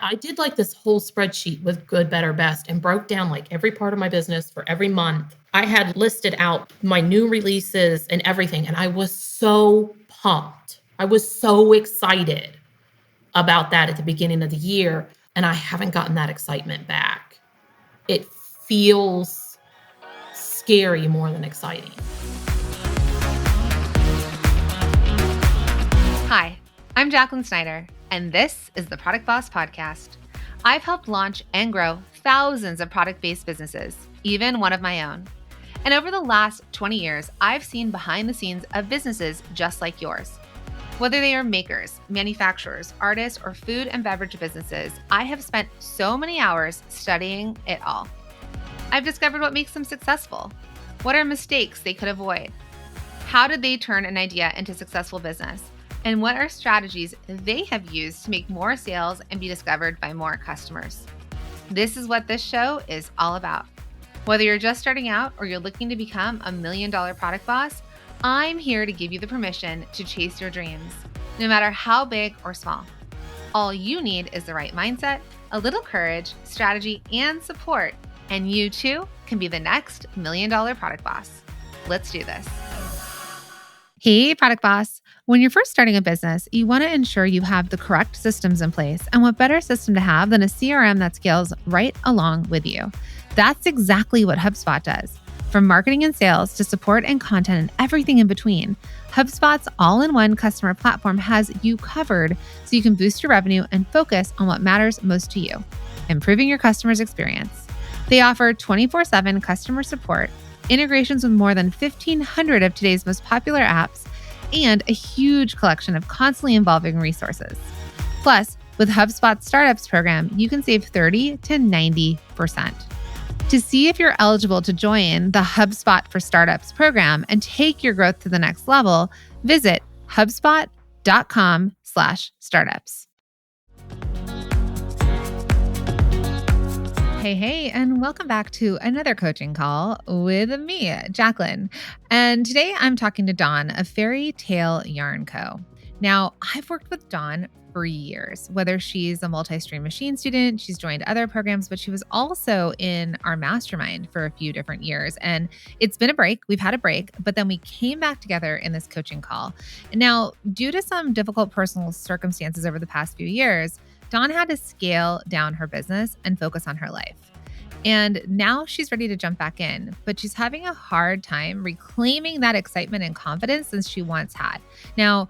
I did like this whole spreadsheet with good, better, best and broke down like every part of my business for every month. I had listed out my new releases and everything. And I was so pumped. I was so excited about that at the beginning of the year. And I haven't gotten that excitement back. It feels scary more than exciting. Hi, I'm Jacqueline Snyder, and this is the Product Boss Podcast. I've helped launch and grow thousands of product-based businesses, even one of my own. And over the last 20 years, I've seen behind the scenes of businesses just like yours. Whether they are makers, manufacturers, artists, or food and beverage businesses, I have spent so many hours studying it all. I've discovered what makes them successful. What are mistakes they could avoid? How did they turn an idea into successful business? And what are strategies they have used to make more sales and be discovered by more customers? This is what this show is all about. Whether you're just starting out or you're looking to become $1 million product boss, I'm here to give you the permission to chase your dreams, no matter how big or small. All you need is the right mindset, a little courage, strategy, and support, and you too can be the next $1 million product boss. Let's do this. Hey, product boss. When you're first starting a business, you want to ensure you have the correct systems in place. And what better system to have than a CRM that scales right along with you? That's exactly what HubSpot does. From marketing and sales to support and content and everything in between, HubSpot's all-in-one customer platform has you covered so you can boost your revenue and focus on what matters most to you, improving your customer's experience. They offer 24/7 customer support, integrations with more than 1,500 of today's most popular apps, and a huge collection of constantly evolving resources. Plus, with HubSpot's Startups program, you can save 30 to 90%. To see if you're eligible to join the HubSpot for Startups program and take your growth to the next level, visit hubspot.com/startups. Hey, and welcome back to another coaching call with me, Jacqueline. And today I'm talking to Dawn of Fairy Tale Yarn Co. Now, I've worked with Dawn for years, whether she's a multi-stream machine student, she's joined other programs, but she was also in our mastermind for a few different years. And it's been a break. We've had a break, but then we came back together in this coaching call. And now, due to some difficult personal circumstances over the past few years, Dawn had to scale down her business and focus on her life. And now she's ready to jump back in, but she's having a hard time reclaiming that excitement and confidence since she once had. Now,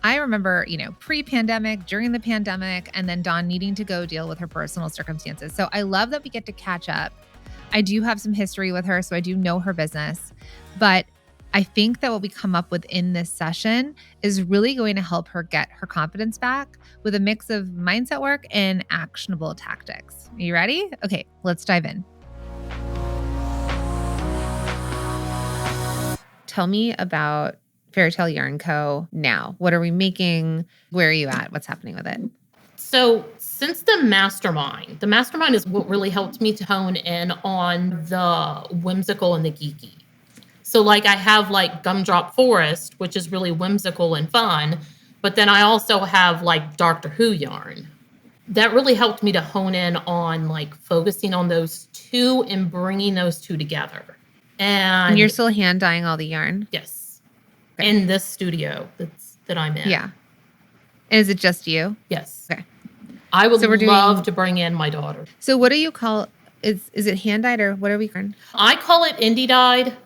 I remember, pre-pandemic, during the pandemic, and then Dawn needing to go deal with her personal circumstances. So I love that we get to catch up. I do have some history with her, so I do know her business, but I think that what we come up with in this session is really going to help her get her confidence back with a mix of mindset work and actionable tactics. Are you ready? Okay, let's dive in. Tell me about Fairy Tale Yarn Co. now. What are we making? Where are you at? What's happening with it? So since the mastermind is what really helped me to hone in on the whimsical and the geeky. So I have Gumdrop Forest, which is really whimsical and fun. But then I also have Doctor Who yarn. That really helped me to hone in on focusing on those two and bringing those two together. And you're still hand dyeing all the yarn? Yes. Okay. In this studio that I'm in. Yeah. Is it just you? Yes. Okay. I would love to bring in my daughter. So what do you call, is it hand dyed or what are we calling? I call it indie dyed.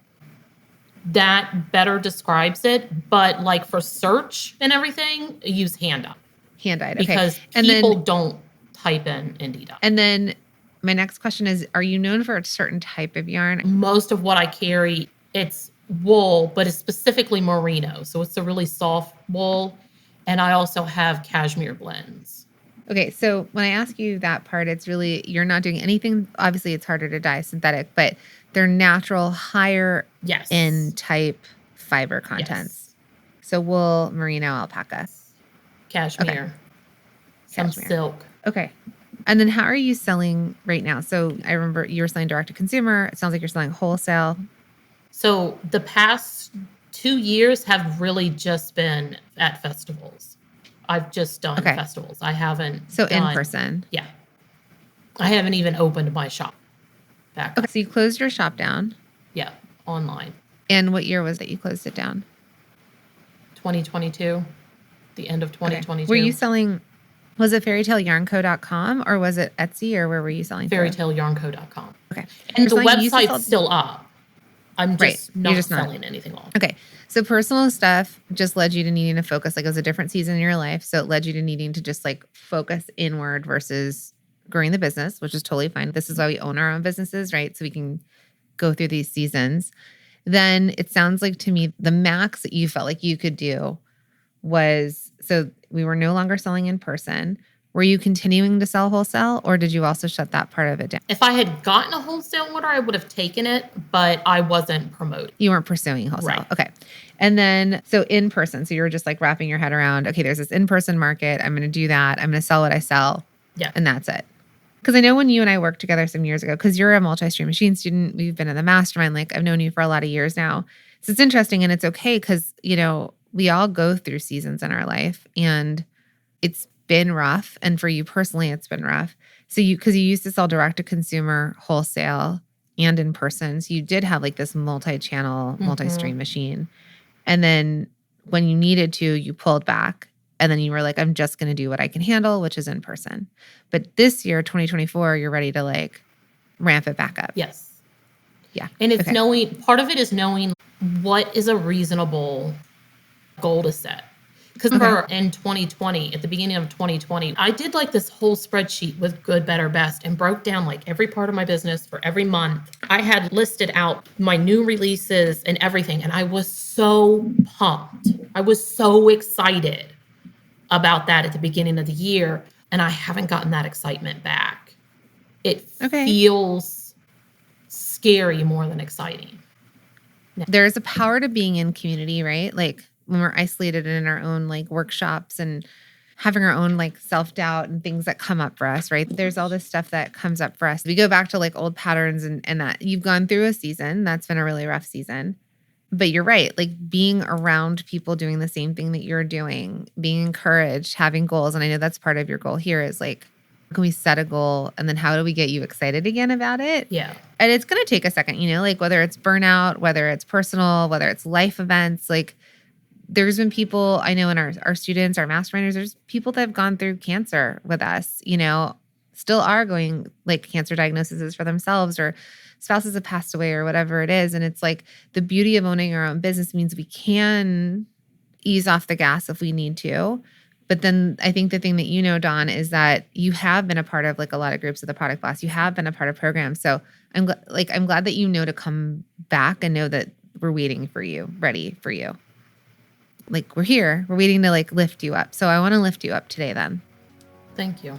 That better describes it. But for search and everything, use hand dyed. Hand dyed, okay. Because people don't type in indie dyed. And then my next question is, are you known for a certain type of yarn? Most of what I carry, it's wool, but it's specifically merino. So it's a really soft wool. And I also have cashmere blends. Okay, so when I ask you that part, it's really, you're not doing anything. Obviously, it's harder to dye synthetic, but they're natural, higher end type fiber contents. Yes. So wool, merino, alpaca. Cashmere. Okay. Some silk. Okay. And then how are you selling right now? So I remember you were selling direct to consumer. It sounds like you're selling wholesale. So the past 2 years have really just been at festivals. I've just done Okay. festivals. I haven't So in done, person. yeah. I haven't even opened my shop back Okay. up. So you closed your shop down. Yeah, online. And what year was that you closed it down? 2022, the end of Okay. 2022. Were you selling, was it fairytaleyarnco.com or was it Etsy or where were you selling through? Fairytaleyarnco.com. Okay. And the Personally, you used to website's sell- still up. I'm Right. just You're not just not. selling anything off. Okay. So personal stuff just led you to needing to focus. Like it was a different season in your life. So it led you to needing to just like focus inward versus growing the business, which is totally fine. This is why we own our own businesses, right? So we can go through these seasons. Then it sounds like to me, the max that you felt like you could do was, so we were no longer selling in person. Were you continuing to sell wholesale or did you also shut that part of it down? If I had gotten a wholesale order, I would have taken it, but I wasn't promoting. You weren't pursuing wholesale. Right. Okay. And then, so in person, so you were just like wrapping your head around, okay, there's this in-person market. I'm going to do that. I'm going to sell what I sell. Yeah. And that's it. Because I know when you and I worked together some years ago, because you're a multi-stream machine student, we've been in the mastermind, like I've known you for a lot of years now. So it's interesting and it's okay because, you know, we all go through seasons in our life and it's been rough. And for you personally, it's been rough. So because you used to sell direct to consumer, wholesale, and in person. So you did have like this multi-channel, multi-stream machine. And then when you needed to, you pulled back. And then you were like, I'm just going to do what I can handle, which is in person. But this year, 2024, you're ready to like ramp it back up. Yes. Yeah. And it's knowing, part of it is knowing what is a reasonable goal to set. Because in 2020, at the beginning of 2020, I did like this whole spreadsheet with good, better, best and broke down like every part of my business for every month. I had listed out my new releases and everything. And I was so pumped. I was so excited about that at the beginning of the year. And I haven't gotten that excitement back. It feels scary more than exciting. There's a power to being in community, right? Like when we're isolated in our own like workshops and having our own like self-doubt and things that come up for us, right? There's all this stuff that comes up for us. We go back to like old patterns and that you've gone through a season. That's been a really rough season. But you're right. Like being around people doing the same thing that you're doing, being encouraged, having goals. And I know that's part of your goal here is like, how can we set a goal? And then how do we get you excited again about it? Yeah. And it's going to take a second, you know, like whether it's burnout, whether it's personal, whether it's life events, like there's been people I know in our students, our masterminders, there's people that have gone through cancer with us, you know, still are going like cancer diagnoses for themselves or spouses have passed away or whatever it is. And it's like the beauty of owning our own business means we can ease off the gas if we need to. But then I think the thing that you know, Dawn, is that you have been a part of like a lot of groups of the Product Boss. You have been a part of programs. So I'm glad that you know to come back and know that we're waiting for you, ready for you. Like we're here, we're waiting to like lift you up. So I want to lift you up today then. Thank you.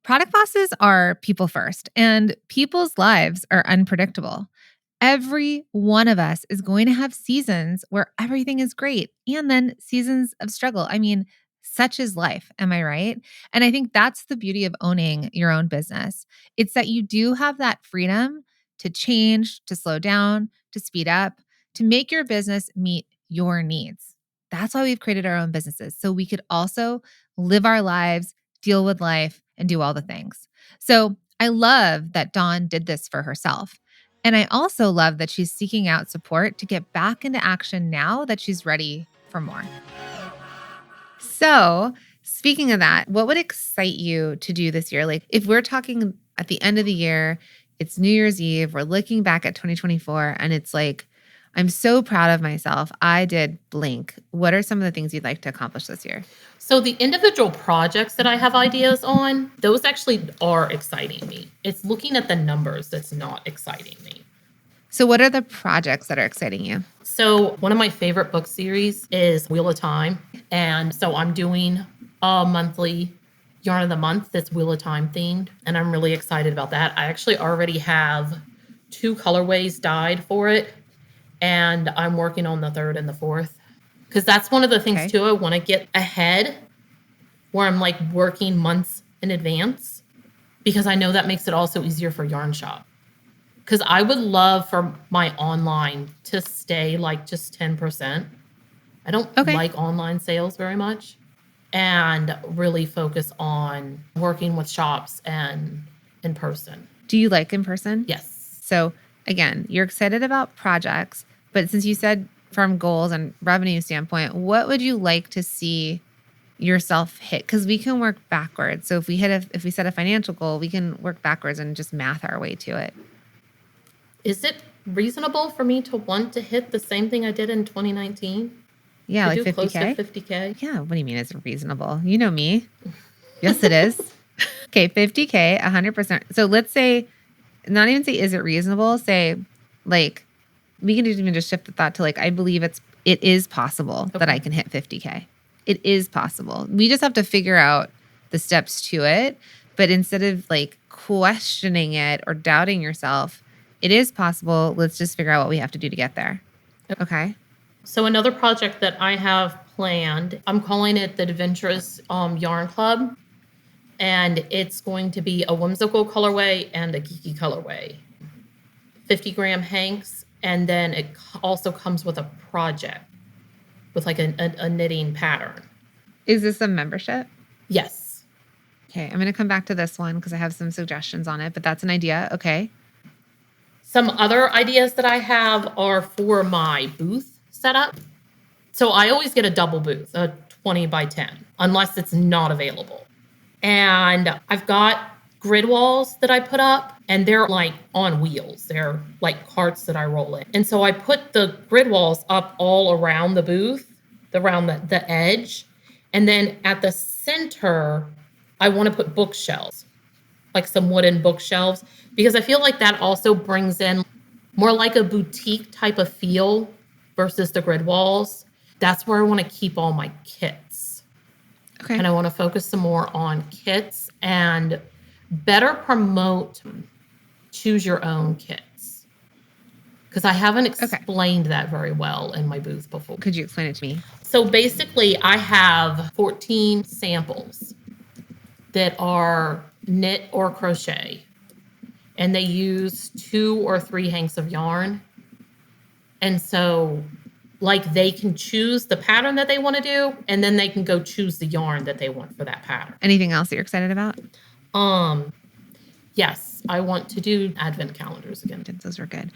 Product bosses are people first, and people's lives are unpredictable. Every one of us is going to have seasons where everything is great and then seasons of struggle. I mean, such is life. Am I right? And I think that's the beauty of owning your own business. It's that you do have that freedom to change, to slow down, to speed up, to make your business meet your needs. That's why we've created our own businesses. So we could also live our lives, deal with life, and do all the things. So I love that Dawn did this for herself. And I also love that she's seeking out support to get back into action now that she's ready for more. So, speaking of that, what would excite you to do this year? Like, if we're talking at the end of the year, it's New Year's Eve, we're looking back at 2024, and it's like, I'm so proud of myself. I did blink. What are some of the things you'd like to accomplish this year? So the individual projects that I have ideas on, those actually are exciting me. It's looking at the numbers that's not exciting me. So what are the projects that are exciting you? So one of my favorite book series is Wheel of Time. And so I'm doing a monthly yarn of the month that's Wheel of Time themed. And I'm really excited about that. I actually already have 2 colorways dyed for it. And I'm working on the 3rd and the 4th. Because that's one of the things too, I want to get ahead where I'm like working months in advance. Because I know that makes it also easier for Yarn Shop. Because I would love for my online to stay like just 10%. I don't like online sales very much, and really focus on working with shops and in person. Do you like in person? Yes. So again, you're excited about projects, but since you said from goals and revenue standpoint, what would you like to see yourself hit? Because we can work backwards. So if we set a financial goal, we can work backwards and just math our way to it. Is it reasonable for me to want to hit the same thing I did in 2019? Yeah, to like do close to 50K? 50K? Yeah, what do you mean it's reasonable? You know me. Yes, it is. Okay, 50K, 100%. So let's say, not even say, is it reasonable? Say, like, we can even just shift the thought to like, I believe it is possible that I can hit 50K. It is possible. We just have to figure out the steps to it. But instead of like questioning it or doubting yourself, it is possible. Let's just figure out what we have to do to get there. Okay. So another project that I have planned, I'm calling it the Adventurous Yarn Club. And it's going to be a whimsical colorway and a geeky colorway. 50-gram hanks. And then it also comes with a project with like a knitting pattern. Is this a membership? Yes. Okay. I'm going to come back to this one because I have some suggestions on it, but that's an idea. Okay. Some other ideas that I have are for my booth setup. So I always get a double booth, a 20 by 10, unless it's not available. And I've got grid walls that I put up, and they're like on wheels. They're like carts that I roll in. And so I put the grid walls up all around the booth, around the edge. And then at the center, I want to put bookshelves, like some wooden bookshelves, because I feel like that also brings in more like a boutique type of feel versus the grid walls. That's where I want to keep all my kits. Okay. And I want to focus some more on kits and better promote choose your own kits. Because I haven't explained that very well in my booth before. Could you explain it to me? So basically, I have 14 samples that are knit or crochet. And they use 2 or 3 hanks of yarn. And so like they can choose the pattern that they want to do, and then they can go choose the yarn that they want for that pattern. Anything else that you're excited about? Yes, I want to do advent calendars again. Those were good.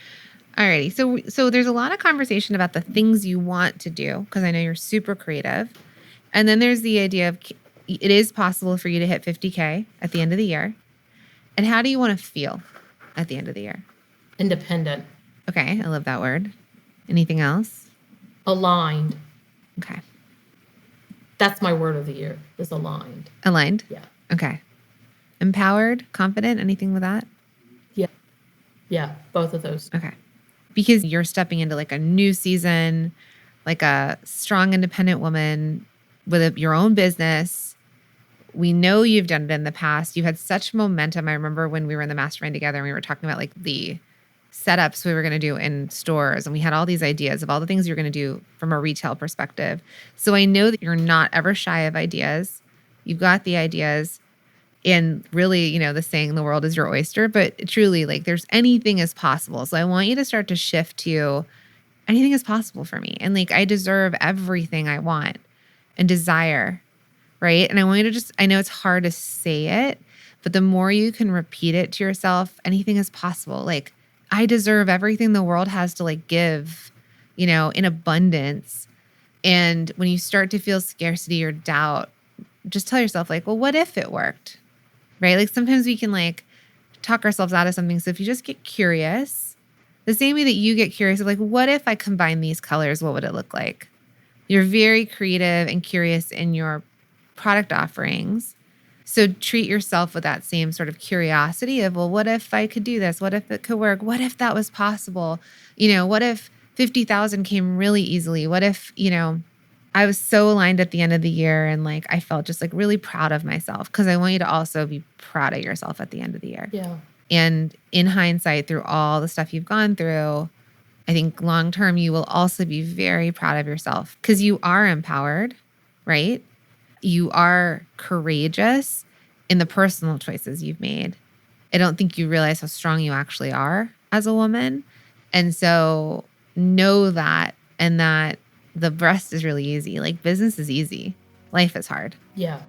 Alrighty. So there's a lot of conversation about the things you want to do, because I know you're super creative. And then there's the idea of it is possible for you to hit 50K at the end of the year. And how do you want to feel at the end of the year? Independent. Okay, I love that word. Anything else? Aligned. Okay. That's my word of the year, is aligned. Aligned? Yeah. Okay. Empowered? Confident? Anything with that? Yeah. Yeah, both of those. Okay. Because you're stepping into like a new season, like a strong, independent woman with your own business. We know you've done it in the past. You had such momentum. I remember when we were in the mastermind together and we were talking about like the setups we were going to do in stores. And we had all these ideas of all the things you're going to do from a retail perspective. So I know that you're not ever shy of ideas. You've got the ideas. And really, you know, the saying, the world is your oyster, but truly, like, there's anything is possible. So I want you to start to shift to anything is possible for me. And like, I deserve everything I want and desire, right? And I want you to just, I know it's hard to say it, but the more you can repeat it to yourself, anything is possible. Like, I deserve everything the world has to like give, you know, in abundance. And when you start to feel scarcity or doubt, just tell yourself like, well, what if it worked? Right? Like sometimes we can like talk ourselves out of something. So if you just get curious, the same way that you get curious of like, what if I combine these colors? What would it look like? You're very creative and curious in your product offerings. So treat yourself with that same sort of curiosity of, well, what if I could do this? What if it could work? What if that was possible? You know, what if 50,000 came really easily? What if, you know, I was so aligned at the end of the year and like I felt just like really proud of myself, because I want you to also be proud of yourself at the end of the year. Yeah. And in hindsight, through all the stuff you've gone through, I think long term you will also be very proud of yourself because you are empowered, right? You are courageous in the personal choices you've made. I don't think you realize how strong you actually are as a woman. And so know that, and that the rest is really easy. Like business is easy. Life is hard. Yeah.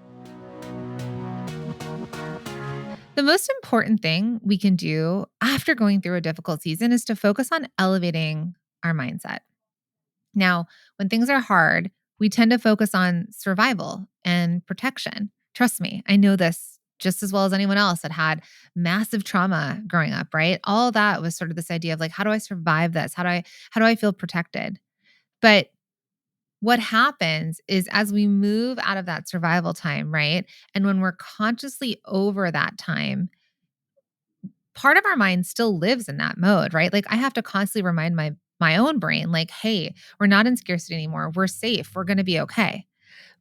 The most important thing we can do after going through a difficult season is to focus on elevating our mindset. Now, when things are hard, we tend to focus on survival and protection. Trust me, I know this just as well as anyone else that had massive trauma growing up, right? All that was sort of this idea of like, how do I survive this? How do I feel protected? But what happens is as we move out of that survival time, right? And when we're consciously over that time, part of our mind still lives in that mode, right? Like I have to constantly remind my own brain like, "Hey, we're not in scarcity anymore. We're safe. We're going to be okay."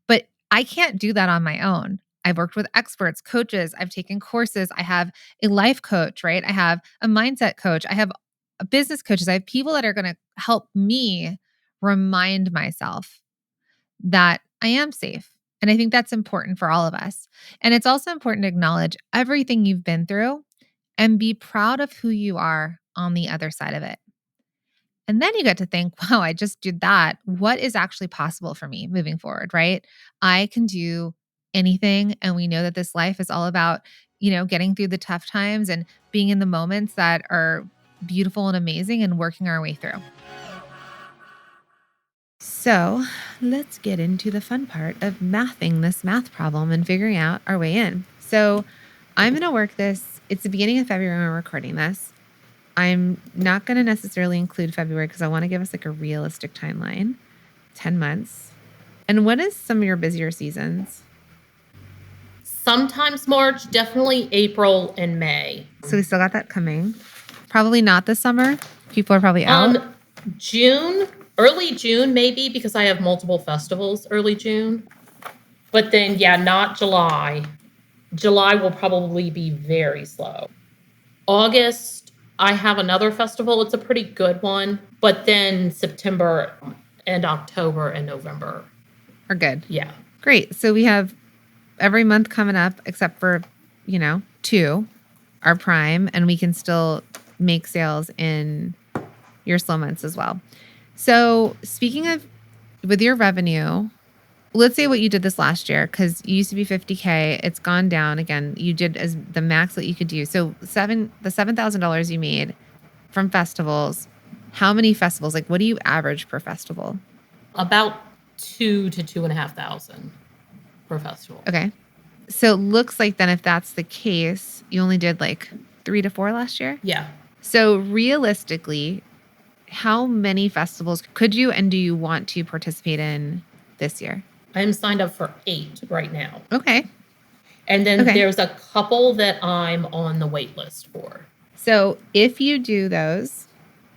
But I can't do that on my own. I've worked with experts, coaches, I've taken courses, I have a life coach, right? I have a mindset coach, I have a business coaches, I have people that are going to help me remind myself that I am safe. And I think that's important for all of us. And it's also important to acknowledge everything you've been through and be proud of who you are on the other side of it. And then you get to think, wow, I just did that. What is actually possible for me moving forward, right? I can do anything. And we know that this life is all about, getting through the tough times and being in the moments that are beautiful and amazing and working our way through. So let's get into the fun part of mathing this math problem and figuring out our way in. So I'm going to work this. It's the beginning of February when we're recording this. I'm not going to necessarily include February because I want to give us like a realistic timeline, 10 months. And what is some of your busier seasons? Sometimes March, definitely April and May. So we still got that coming. Probably not this summer. People are probably out. June, early June maybe, because I have multiple festivals early June. But then, yeah, not July. July will probably be very slow. August, I have another festival. It's a pretty good one. But then September and October and November are good. Yeah. Great. So we have every month coming up except for, 2 are prime, and we can still make sales in your slow months as well. So speaking of with your revenue, let's say what you did this last year, because you used to be 50K. It's gone down again. You did as the max that you could do. So the $7,000 you made from festivals, how many festivals? Like what do you average per festival? About 2 to 2,500 per festival. Okay. So it looks like then if that's the case, you only did like 3 to 4 last year? Yeah. So realistically, how many festivals could you and do you want to participate in this year? I'm signed up for 8 right now. Okay. And then there's a couple that I'm on the wait list for. So if you do those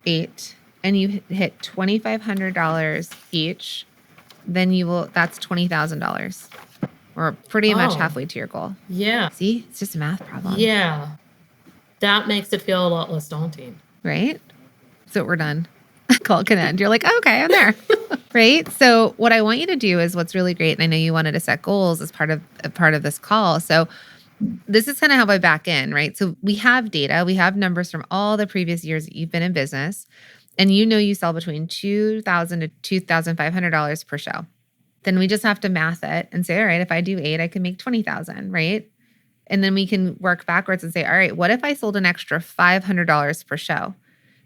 8 and you hit $2,500 each, then that's $20,000. Or pretty much halfway to your goal. Yeah. See, it's just a math problem. Yeah. That makes it feel a lot less daunting. Right? So we're done. Call can end. You're like, okay, I'm there. Right? So what I want you to do is what's really great. And I know you wanted to set goals as part of this call. So this is kind of how I back in, right? So we have data, we have numbers from all the previous years that you've been in business. And you sell between $2,000 to $2,500 per show. Then we just have to math it and say, all right, if I do 8, I can make 20,000, right? And then we can work backwards and say, all right, what if I sold an extra $500 per show?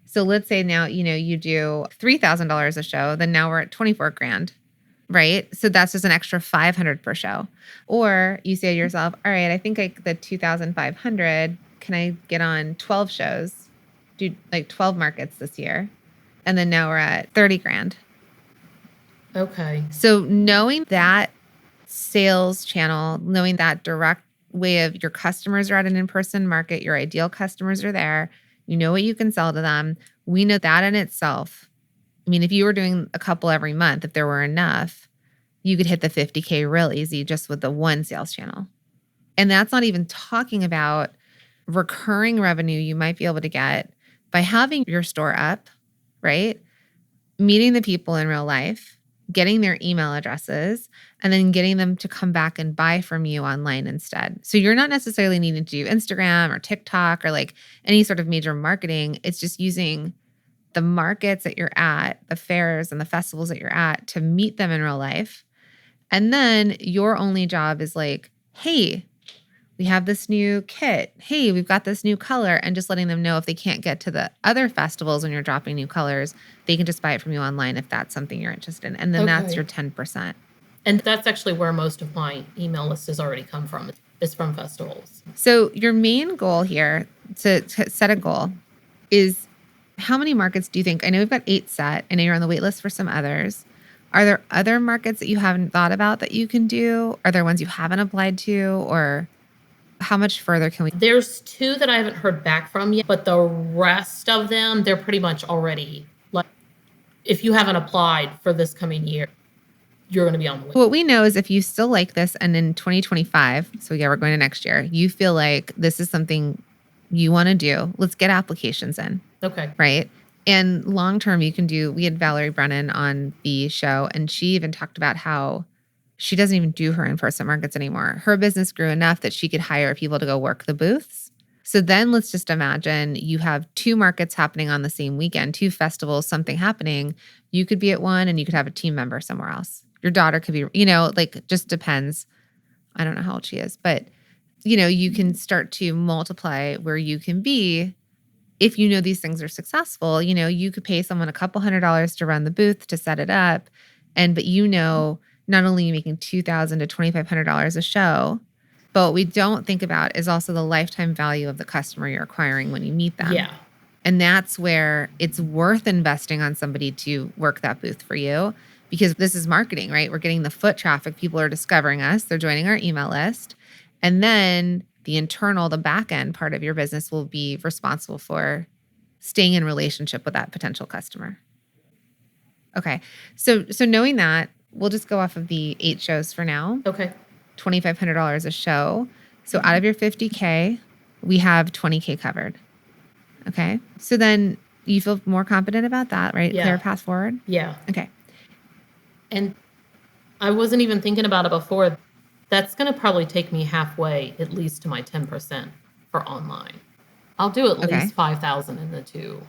So let's say now, you do $3,000 a show, then now we're at 24 grand, right? So that's just an extra 500 per show. Or you say to yourself, all right, I think the 2,500, can I get on 12 shows, do like 12 markets this year? And then now we're at 30 grand. Okay. So knowing that sales channel, knowing that direct way of your customers are at an in-person market, your ideal customers are there, you know what you can sell to them. We know that in itself. I mean, if you were doing a couple every month, if there were enough, you could hit the 50K real easy just with the one sales channel. And that's not even talking about recurring revenue you might be able to get by having your store up, right? Meeting the people in real life, getting their email addresses, and then getting them to come back and buy from you online instead. So you're not necessarily needing to do Instagram or TikTok or like any sort of major marketing. It's just using the markets that you're at, the fairs and the festivals that you're at to meet them in real life. And then your only job is like, hey, we have this new kit. Hey, we've got this new color. And just letting them know if they can't get to the other festivals when you're dropping new colors, they can just buy it from you online if that's something you're interested in. And then that's your 10%. And that's actually where most of my email list has already come from. It's from festivals. So your main goal here to set a goal is how many markets do you think? I know we've got 8 set. I know you're on the wait list for some others. Are there other markets that you haven't thought about that you can do? Are there ones you haven't applied to? Or how much further can we? There's 2 that I haven't heard back from yet, but the rest of them, they're pretty much already like, if you haven't applied for this coming year, you're going to be on the list. What we know is if you still like this and in 2025, so yeah, we're going to next year, you feel like this is something you want to do, let's get applications in. Okay. Right? And long term, you can do, we had Valerie Brennan on the show, and she even talked about how she doesn't even do her in-person markets anymore. Her business grew enough that she could hire people to go work the booths. So then let's just imagine you have 2 markets happening on the same weekend, 2 festivals, something happening. You could be at one and you could have a team member somewhere else. Your daughter could be, like just depends. I don't know how old she is, but you can start to multiply where you can be. If you know these things are successful, you could pay someone a couple $100s to run the booth to set it up. But not only are you making $2,000 to $2,500 a show, but what we don't think about is also the lifetime value of the customer you're acquiring when you meet them. Yeah. And that's where it's worth investing on somebody to work that booth for you, because this is marketing, right? We're getting the foot traffic. People are discovering us. They're joining our email list. And then the back end part of your business will be responsible for staying in relationship with that potential customer. Okay. So knowing that, we'll just go off of the 8 shows for now. Okay. $2,500 a show. So out of your $50K, we have $20K covered. Okay. So then you feel more confident about that, right? Yeah. Clear path forward? Yeah. Okay. And I wasn't even thinking about it before. That's going to probably take me halfway, at least to my 10% for online. I'll do at least 5,000 in the 2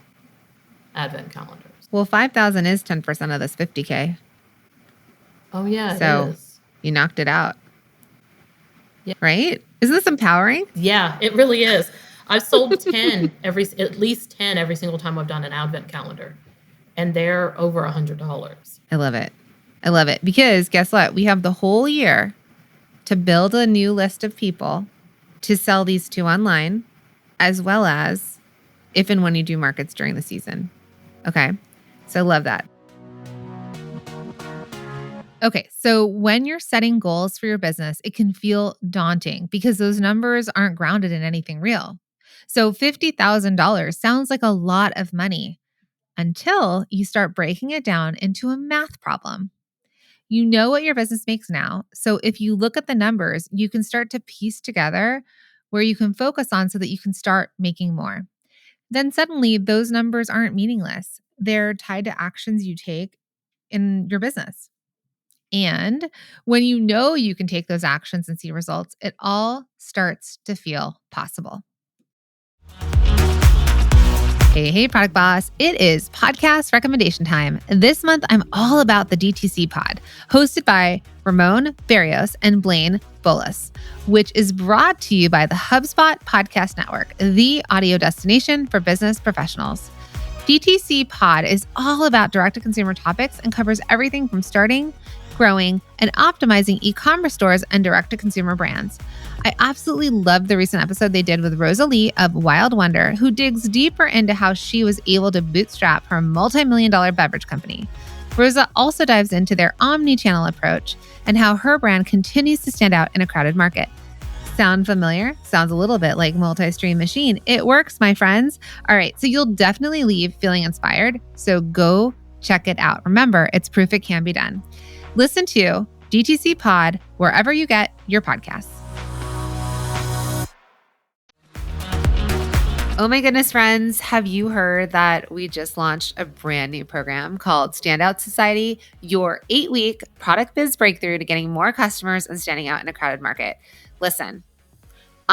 advent calendars. Well, 5,000 is 10% of this 50K. Oh yeah, so it is. You knocked it out. Yeah. Right? Isn't this empowering? Yeah, it really is. I've sold 10 at least 10 every single time I've done an advent calendar, and they're over $100. I love it because guess what? We have the whole year to build a new list of people to sell these to online, as well as if and when you do markets during the season. Okay. So I love that. Okay. So when you're setting goals for your business, it can feel daunting because those numbers aren't grounded in anything real. So $50,000 sounds like a lot of money until you start breaking it down into a math problem. You know what your business makes now. So if you look at the numbers, you can start to piece together where you can focus on so that you can start making more. Then suddenly those numbers aren't meaningless. They're tied to actions you take in your business. And when you know you can take those actions and see results, it all starts to feel possible. Hey, Product Boss. It is podcast recommendation time. This month, I'm all about the DTC pod, hosted by Ramon Barrios and Blaine Bolus, which is brought to you by the HubSpot Podcast Network, the audio destination for business professionals. DTC pod is all about direct-to-consumer topics and covers everything from starting, growing, and optimizing e-commerce stores and direct-to-consumer brands. I absolutely loved the recent episode they did with Rosalie of Wild Wonder, who digs deeper into how she was able to bootstrap her multi-million-dollar beverage company. Rosa also dives into their omni-channel approach and how her brand continues to stand out in a crowded market. Sound familiar? Sounds a little bit like Multi-Stream Machine. It works, my friends. All right, so you'll definitely leave feeling inspired, so go check it out. Remember, it's proof it can be done. Listen to DTC Pod wherever you get your podcasts. Oh my goodness, friends. Have you heard that we just launched a brand new program called Standout Society, your 8-week product biz breakthrough to getting more customers and standing out in a crowded market? Listen,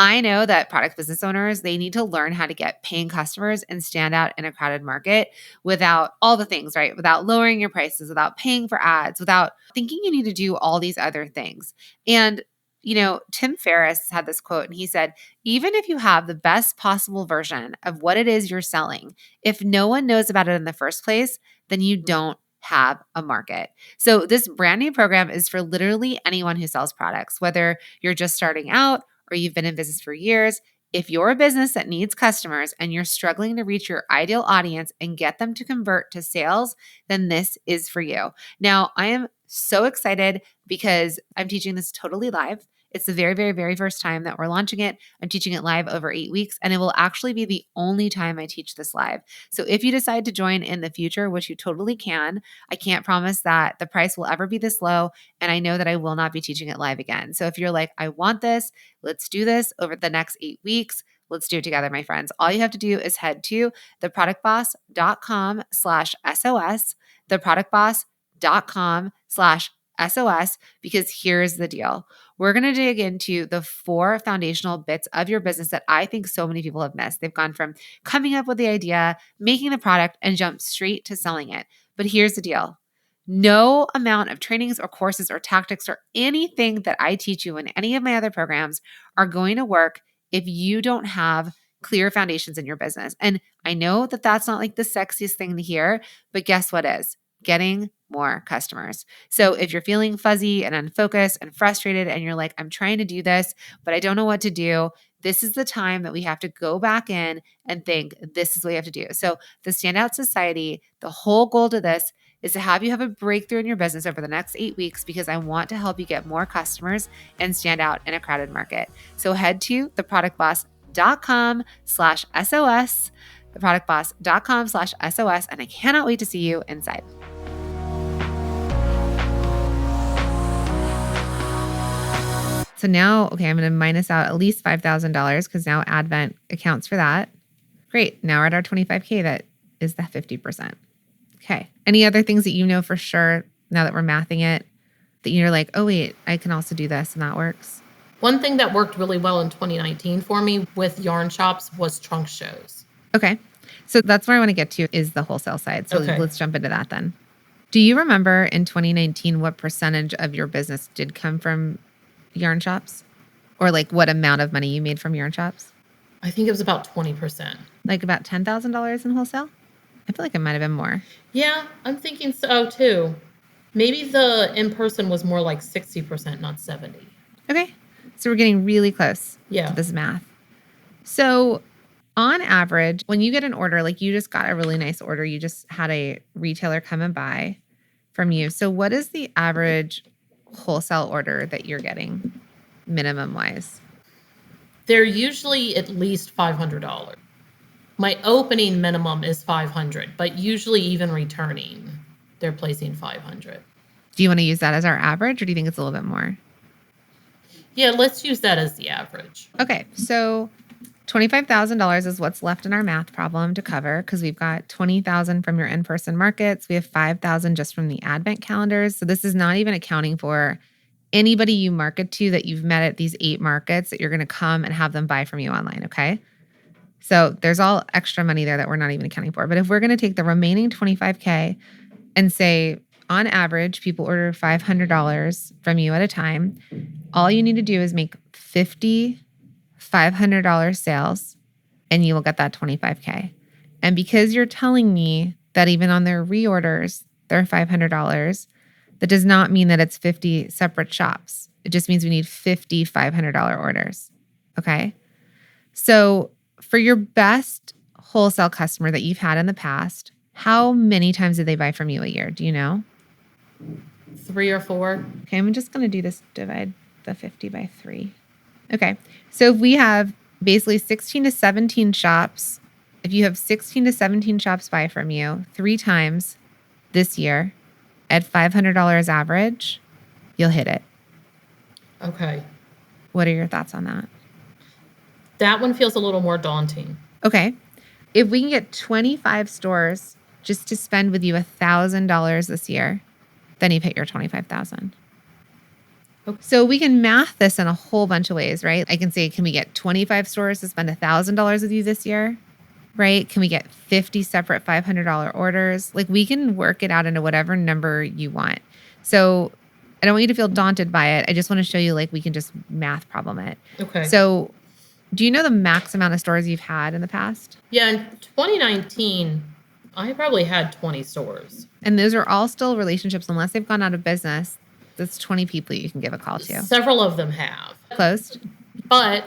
I know that product business owners, they need to learn how to get paying customers and stand out in a crowded market without all the things, right? Without lowering your prices, without paying for ads, without thinking you need to do all these other things. And Tim Ferriss had this quote and he said, even if you have the best possible version of what it is you're selling, if no one knows about it in the first place, then you don't have a market. So this brand new program is for literally anyone who sells products, whether you're just starting out or you've been in business for years. If you're a business that needs customers and you're struggling to reach your ideal audience and get them to convert to sales, then this is for you. Now, I am so excited because I'm teaching this totally live. It's the very, very, very first time that we're launching it. I'm teaching it live over 8 weeks, and it will actually be the only time I teach this live. So if you decide to join in the future, which you totally can, I can't promise that the price will ever be this low, and I know that I will not be teaching it live again. So if you're like, I want this, let's do this over the next 8 weeks. Let's do it together, my friends. All you have to do is head to theproductboss.com/SOS, theproductboss.com/SOS, because here's the deal. We're going to dig into the 4 foundational bits of your business that I think so many people have missed. They've gone from coming up with the idea, making the product, and jumped straight to selling it. But here's the deal. No amount of trainings or courses or tactics or anything that I teach you in any of my other programs are going to work if you don't have clear foundations in your business. And I know that that's not like the sexiest thing to hear, but guess what is? Getting more customers. So if you're feeling fuzzy and unfocused and frustrated and you're like, I'm trying to do this, but I don't know what to do, this is the time that we have to go back in and think, this is what you have to do. So the Standout Society, the whole goal to this is to have you have a breakthrough in your business over the next 8 weeks, because I want to help you get more customers and stand out in a crowded market. So head to theproductboss.com/SOS, theproductboss.com/SOS, and I cannot wait to see you inside. So now, okay, I'm going to minus out at least $5,000 because now Advent accounts for that. Great. Now we're at our 25K. That is the 50%. Okay. Any other things that you know for sure now that we're mathing it that you're like, oh, wait, I can also do this and that works? One thing that worked really well in 2019 for me with yarn shops was trunk shows. Okay. So that's where I want to get to is the wholesale side. So let's jump into that then. Do you remember in 2019 what percentage of your business did come from yarn shops, or like what amount of money you made from yarn shops? I think it was about 20%. Like about $10,000 in wholesale? I feel like it might have been more. Yeah, I'm thinking so too. Maybe the in-person was more like 60%, not 70. Okay. So we're getting really close to this math. So on average, when you get an order, like you just got a really nice order, you just had a retailer come and buy from you. So what is the average wholesale order that you're getting minimum wise? They're usually at least $500. My opening minimum is $500, but usually even returning, they're placing $500. Do you want to use that as our average, or do you think it's a little bit more? Yeah, let's use that as the average. Okay, so $25,000 is what's left in our math problem to cover, because we've got $20,000 from your in-person markets. We have $5,000 just from the Advent calendars. So this is not even accounting for anybody you market to that you've met at these 8 markets that you're going to come and have them buy from you online, okay? So there's all extra money there that we're not even accounting for. But if we're going to take the remaining $25K and say, on average, people order $500 from you at a time, all you need to do is make 50 $500 sales, and you will get that $25K. And because you're telling me that even on their reorders, they're $500, that does not mean that it's 50 separate shops. It just means we need 50 $500 orders. Okay. So for your best wholesale customer that you've had in the past, how many times did they buy from you a year? Do you know? 3 or 4. Okay. I'm just going to do this, divide the 50 by 3. Okay. So if we have basically 16 to 17 shops, if you have 16 to 17 shops buy from you 3 times this year at $500 average, you'll hit it. Okay. What are your thoughts on that? That one feels a little more daunting. Okay. If we can get 25 stores just to spend with you $1,000 this year, then you've hit your $25,000. So we can math this in a whole bunch of ways, right? I can say, can we get 25 stores to spend $1,000 with you this year? Right? Can we get 50 separate $500 orders? Like we can work it out into whatever number you want. So I don't want you to feel daunted by it. I just want to show you like we can just math problem it. Okay. So do you know the max amount of stores you've had in the past? Yeah, in 2019, I probably had 20 stores. And those are all still relationships unless they've gone out of business. That's 20 people you can give a call to. Several of them have. Closed? But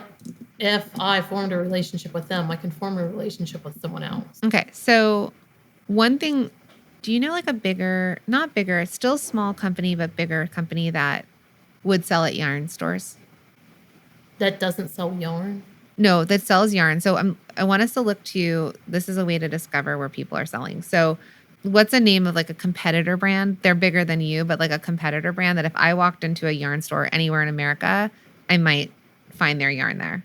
if I formed a relationship with them, I can form a relationship with someone else. Okay. So one thing, do you know like a bigger, not bigger, still small company, but bigger company that would sell at yarn stores? That doesn't sell yarn? No, that sells yarn. So I want us to look to, this is a way to discover where people are selling. So what's the name of like a competitor brand? They're bigger than you, but like a competitor brand that if I walked into a yarn store anywhere in America, I might find their yarn there.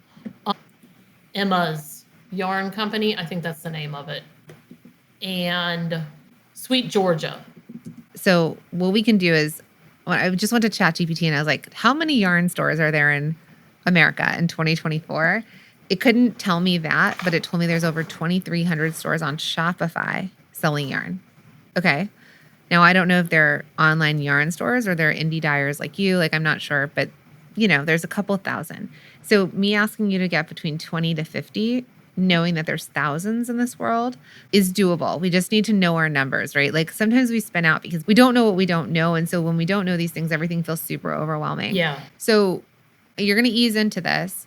Emma's Yarn Company, I think that's the name of it. And Sweet Georgia. So what we can do is, I just went to ChatGPT and I was like, how many yarn stores are there in America in 2024? It couldn't tell me that, but it told me there's over 2,300 stores on Shopify selling yarn. Okay. Now, I don't know if they're online yarn stores or they're indie dyers like you. Like, I'm not sure, but you know, there's a couple thousand. So me asking you to get between 20 to 50, knowing that there's thousands in this world is doable. We just need to know our numbers, right? Like sometimes we spin out because we don't know what we don't know. And so when we don't know these things, everything feels super overwhelming. Yeah. So you're going to ease into this,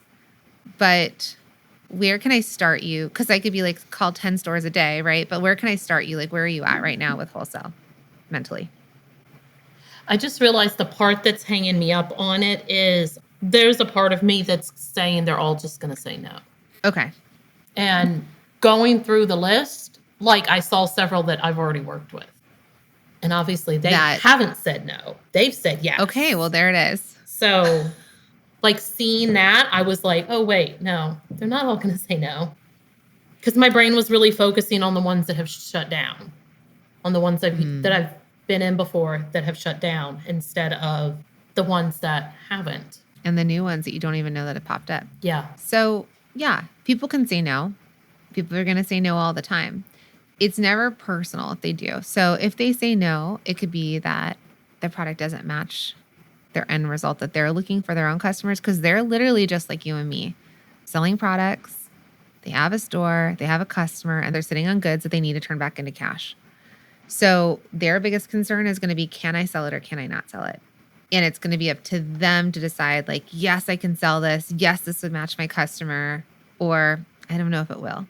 but where can I start you? Because I could be like, call 10 stores a day, right? But where can I start you? Like, where are you at right now with wholesale mentally? I just realized the part that's hanging me up on it is there's a part of me that's saying they're all just going to say no. Okay. And going through the list, like I saw several that I've already worked with. And obviously they haven't said no. They've said yes. Okay, well, there it is. So like seeing that, I was like, oh, wait, no, they're not all going to say no. Because my brain was really focusing on the ones that have shut down, on the ones that I've been in before that have shut down instead of the ones that haven't. And the new ones that you don't even know that have popped up. Yeah. So yeah, people can say no. People are going to say no all the time. It's never personal if they do. So if they say no, it could be that the product doesn't match their end result that they're looking for their own customers, because they're literally just like you and me, selling products. They have a store, they have a customer, and they're sitting on goods that they need to turn back into cash. So their biggest concern is going to be, can I sell it or can I not sell it? And it's going to be up to them to decide like, yes, I can sell this. Yes, this would match my customer, or I don't know if it will.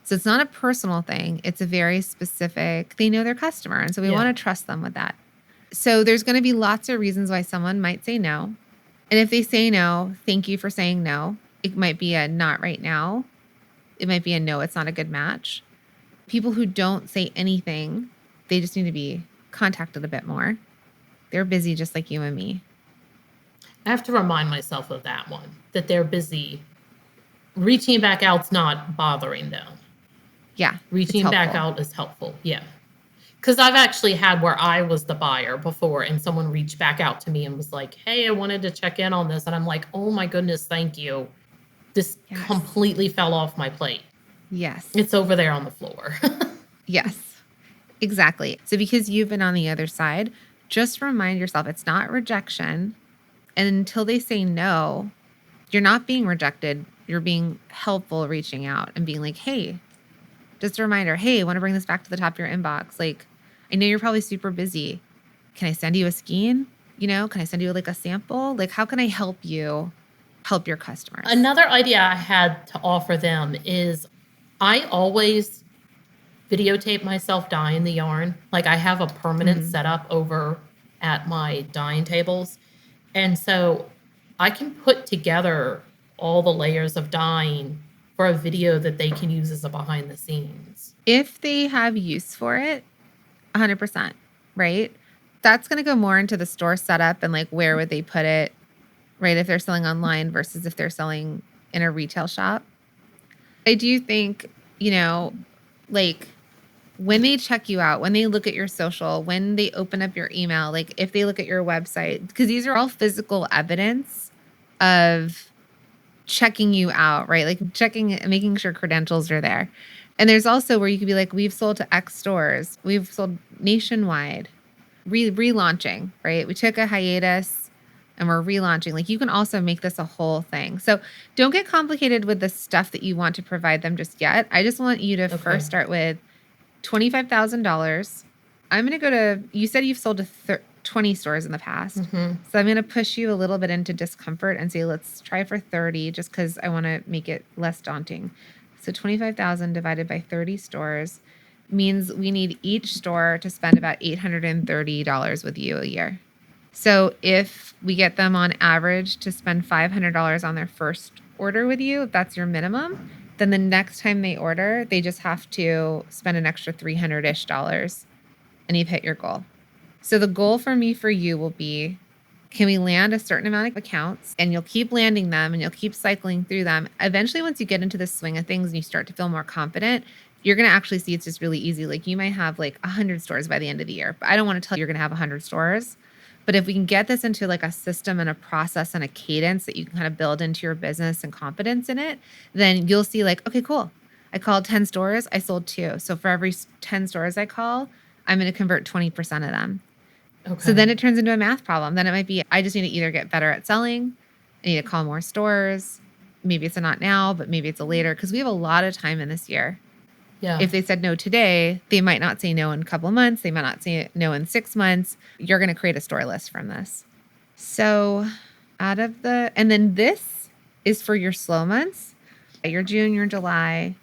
So it's not a personal thing. It's a very specific, they know their customer. And so we want to trust them with that. So there's going to be lots of reasons why someone might say no. And if they say no, thank you for saying no. It might be a not right now. It might be a no, it's not a good match. People who don't say anything, they just need to be contacted a bit more. They're busy just like you and me. I have to remind myself of that one, that they're busy. Reaching back out's not bothering them. Yeah. Reaching back out is helpful. Yeah. Because I've actually had where I was the buyer before and someone reached back out to me and was like, hey, I wanted to check in on this. And I'm like, oh my goodness, thank you. This completely fell off my plate. Yes. It's over there on the floor. Yes, exactly. So because you've been on the other side, just remind yourself it's not rejection. And until they say no, you're not being rejected. You're being helpful, reaching out and being like, hey, just a reminder, hey, I want to bring this back to the top of your inbox. Like, I know you're probably super busy. Can I send you a skein? You know, can I send you like a sample? Like, how can I help you help your customers? Another idea I had to offer them is I always videotape myself dyeing the yarn. Like I have a permanent setup over at my dyeing tables. And so I can put together all the layers of dyeing for a video that they can use as a behind the scenes. If they have use for it, 100%, right? That's going to go more into the store setup and like where would they put it, right? If they're selling online versus if they're selling in a retail shop. I do think, you know, like when they check you out, when they look at your social, when they open up your email, like if they look at your website, because these are all physical evidence of checking you out, right? Like checking, making sure credentials are there. And there's also where you could be like, we've sold to X stores, we've sold nationwide, relaunching, right? We took a hiatus and we're relaunching. Like you can also make this a whole thing. So don't get complicated with the stuff that you want to provide them just yet. I just want you to first start with $25,000. I'm going to go to, you said you've sold to 20 stores in the past. Mm-hmm. So I'm going to push you a little bit into discomfort and say, let's try for 30 just because I want to make it less daunting. So 25,000 divided by 30 stores means we need each store to spend about $830 with you a year. So if we get them on average to spend $500 on their first order with you, if that's your minimum, then the next time they order, they just have to spend an extra $300-ish, and you've hit your goal. So the goal for me for you will be, can we land a certain amount of accounts? And you'll keep landing them and you'll keep cycling through them. Eventually, once you get into the swing of things and you start to feel more confident, you're going to actually see it's just really easy. Like you might have like 100 stores by the end of the year. But I don't want to tell you you're going to have 100 stores. But if we can get this into like a system and a process and a cadence that you can kind of build into your business and confidence in it, then you'll see like, okay, cool. I called 10 stores. I sold 2. So for every 10 stores I call, I'm going to convert 20% of them. Okay. So then it turns into a math problem. Then it might be, I just need to either get better at selling. I need to call more stores. Maybe it's a not now, but maybe it's a later, because we have a lot of time in this year. Yeah. If they said no today, they might not say no in a couple of months. They might not say no in 6 months. You're going to create a store list from this. So and then this is for your slow months, your June, your July,